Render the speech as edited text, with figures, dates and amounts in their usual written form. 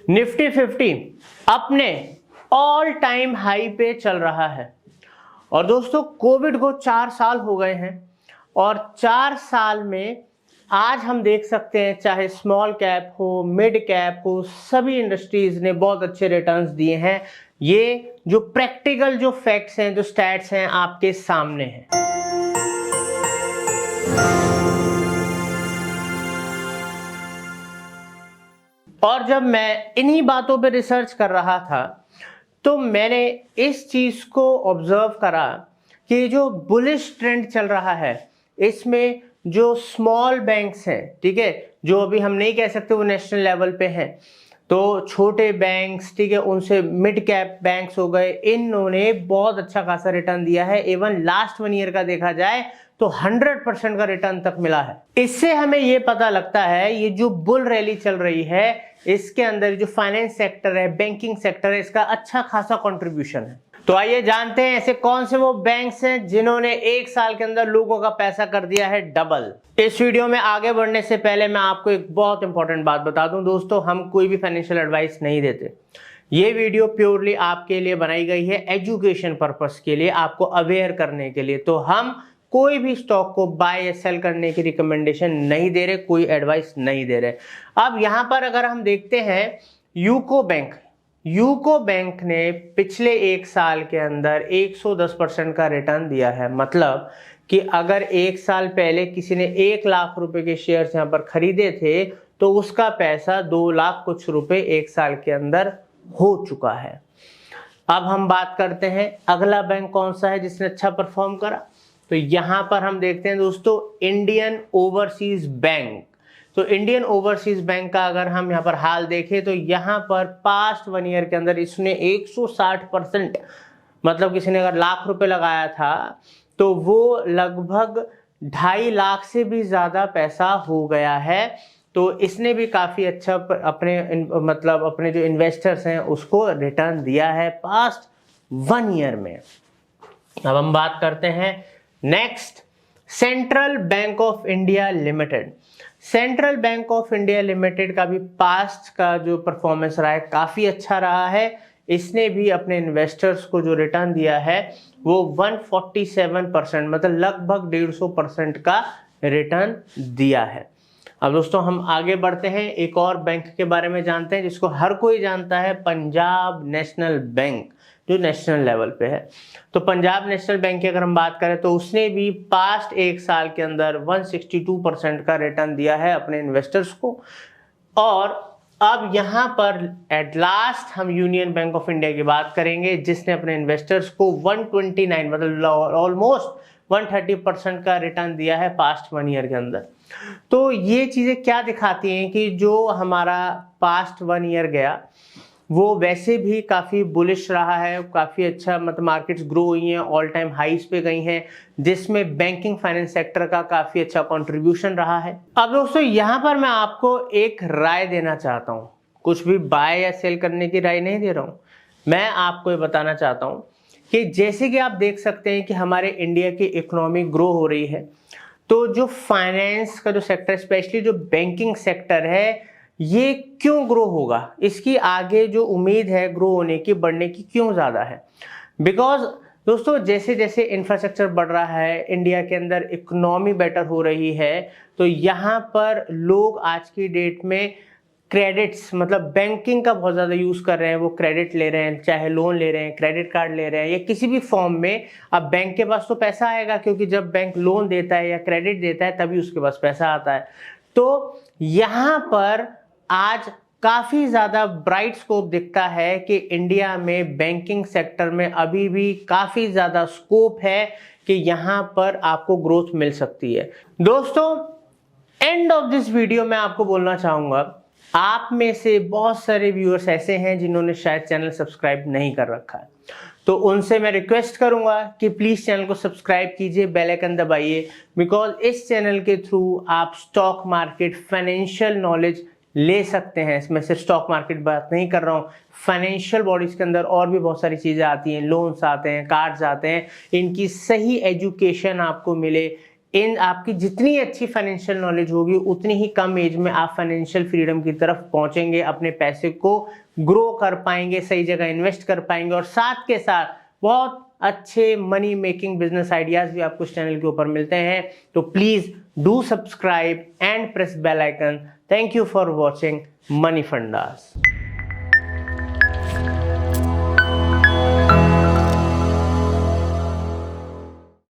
Nifty 50 अपने all time high पे चल रहा है। और दोस्तों कोविड को 4 साल हो गए हैं और 4 साल में आज हम देख सकते हैं चाहे स्मॉल कैप हो, मिड कैप हो, सभी इंडस्ट्रीज ने बहुत अच्छे रिटर्न्स दिए हैं। ये जो प्रैक्टिकल जो फैक्ट्स हैं, जो स्टैट्स हैं, आपके सामने हैं। और जब मैं इन्हीं बातों पे रिसर्च कर रहा था तो मैंने इस चीज को ऑब्जर्व करा कि जो बुलिश ट्रेंड चल रहा है इसमें जो स्मॉल बैंक्स हैं, ठीक है, जो अभी हम नहीं कह सकते वो नेशनल लेवल पे हैं, तो छोटे बैंक्स, ठीक है, उनसे मिड कैप बैंक्स हो गए, इन्होंने बहुत अच्छा खासा रिटर्न दिया है। इवन लास्ट 1 ईयर का देखा जाए तो 100% का रिटर्न तक मिला है। इससे हमें ये पता लगता है ये जो बुल रैली चल रही है इसके अंदर जो फाइनेंस सेक्टर है, बैंकिंग सेक्टर है, इसका अच्छा खासा कंट्रीब्यूशन है। तो आइए जानते हैं ऐसे कौन से वो बैंक्स हैं जिन्होंने 1 साल के अंदर लोगों का पैसा कर दिया है डबल। इस वीडियो में आगे बढ़ने से पहले मैं आपको एक बहुत इंपॉर्टेंट बात बता दूं दोस्तों, हम कोई भी फाइनेंशियल एडवाइस नहीं देते। ये वीडियो प्योरली आपके लिए बनाई गई है, एजुकेशन पर्पस के लिए, आपको अवेयर करने के लिए। तो हम कोई भी स्टॉक को बाय या सेल करने की रिकमेंडेशन नहीं दे रहे, कोई एडवाइस नहीं दे रहे। अब यहां पर अगर हम देखते हैं यूको बैंक ने पिछले 1 साल के अंदर 110% का रिटर्न दिया है। मतलब कि अगर 1 साल पहले किसी ने 1 लाख रुपए के शेयर्स यहां पर खरीदे थे तो उसका पैसा 2 लाख कुछ रुपए 1 साल के अंदर हो चुका है। अब हम बात करते हैं अगला बैंक कौन सा है जिसने अच्छा परफॉर्म करा। तो यहां पर हम देखते हैं दोस्तों इंडियन ओवरसीज बैंक। तो इंडियन ओवरसीज बैंक का अगर हम यहां पर हाल देखें तो यहां पर पास्ट 1 ईयर के अंदर इसने 160%, मतलब किसी ने अगर लाख रुपए लगाया था तो वो लगभग 2.5 लाख से भी ज्यादा पैसा हो गया है। तो इसने भी काफी अच्छा अपने जो इन्वेस्टर्स हैं उसको रिटर्न दिया है पास्ट 1 ईयर में। अब हम बात करते हैं next, central bank of India limited. Central bank of India limited का भी पास्ट का जो परफॉर्मेंस रहा है काफी अच्छा रहा है। इसने भी अपने इन्वेस्टर्स को जो रिटर्न दिया है वो 147%, मतलब लगभग 150% का रिटर्न दिया है। अब दोस्तों हम आगे बढ़ते हैं, एक और बैंक के बारे में जानते हैं जिसको हर कोई जानता है, पंजाब नेशनल बैंक, जो नेशनल लेवल पे है। तो पंजाब नेशनल बैंक की अगर हम बात करें तो उसने भी पास्ट 1 साल के अंदर 162% का रिटर्न दिया है अपने इन्वेस्टर्स को। और अब यहां पर एट लास्ट हम यूनियन बैंक ऑफ इंडिया की बात करेंगे जिसने अपने इन्वेस्टर्स को 129, मतलब ऑलमोस्ट 130% का रिटर्न दिया है पास्ट 1 ईयर के अंदर। तो ये चीजें क्या दिखाती हैं कि जो हमारा पास्ट 1 ईयर गया वो वैसे भी काफी बुलिश रहा है, काफी अच्छा, मतलब मार्केट्स ग्रो हुई हैं, ऑल टाइम हाईज पे गई हैं, जिसमें बैंकिंग फाइनेंस सेक्टर का काफी अच्छा कंट्रीब्यूशन रहा है। अब दोस्तों यहां पर मैं आपको एक राय देना चाहता हूं, कुछ भी बाय या सेल करने की राय नहीं दे रहा हूं, मैं आपको ये बताना चाहता हूं कि जैसे कि आप देख सकते हैं कि हमारे इंडिया की इकोनॉमी ग्रो हो रही है, तो जो फाइनेंस का जो सेक्टर, स्पेशली जो बैंकिंग सेक्टर है, ये क्यों ग्रो होगा, इसकी आगे जो उम्मीद है ग्रो होने की, बढ़ने की, क्यों ज्यादा है? बिकॉज दोस्तों जैसे जैसे इंफ्रास्ट्रक्चर बढ़ रहा है, इंडिया के अंदर इकोनॉमी बेटर हो रही है, तो यहाँ पर लोग आज की डेट में क्रेडिट्स, मतलब बैंकिंग का बहुत ज्यादा यूज कर रहे हैं। वो क्रेडिट ले रहे हैं, चाहे लोन ले रहे हैं, क्रेडिट कार्ड ले रहे हैं, या किसी भी फॉर्म में। अब बैंक के पास तो पैसा आएगा क्योंकि जब बैंक लोन देता है या क्रेडिट देता है तभी उसके पास पैसा आता है। तो यहाँ पर आज काफी ज्यादा ब्राइट स्कोप दिखता है कि इंडिया में बैंकिंग सेक्टर में अभी भी काफी ज्यादा स्कोप है कि यहां पर आपको ग्रोथ मिल सकती है। दोस्तों एंड ऑफ दिस वीडियो मैं आपको बोलना चाहूंगा, आप में से बहुत सारे व्यूअर्स ऐसे हैं जिन्होंने शायद चैनल सब्सक्राइब नहीं कर रखा है, तो उनसे मैं रिक्वेस्ट करूंगा कि प्लीज चैनल को सब्सक्राइब कीजिए, बेल आइकन दबाइए, बिकॉज इस चैनल के थ्रू आप स्टॉक मार्केट, फाइनेंशियल नॉलेज ले सकते हैं। इसमें सिर्फ स्टॉक मार्केट बात नहीं कर रहा हूँ, फाइनेंशियल बॉडीज के अंदर और भी बहुत सारी चीजें आती हैं, लोन्स आते हैं, कार्ड्स आते हैं, इनकी सही एजुकेशन आपको मिले, इन आपकी जितनी अच्छी फाइनेंशियल नॉलेज होगी उतनी ही कम एज में आप फाइनेंशियल फ्रीडम की तरफ पहुंचेंगे, अपने पैसे को ग्रो कर पाएंगे, सही जगह इन्वेस्ट कर पाएंगे और साथ के साथ बहुत अच्छे मनी मेकिंग बिजनेस आइडियाज भी आपको इस चैनल के ऊपर मिलते हैं। तो please do subscribe and press bell icon. Thank you for watching money fundas.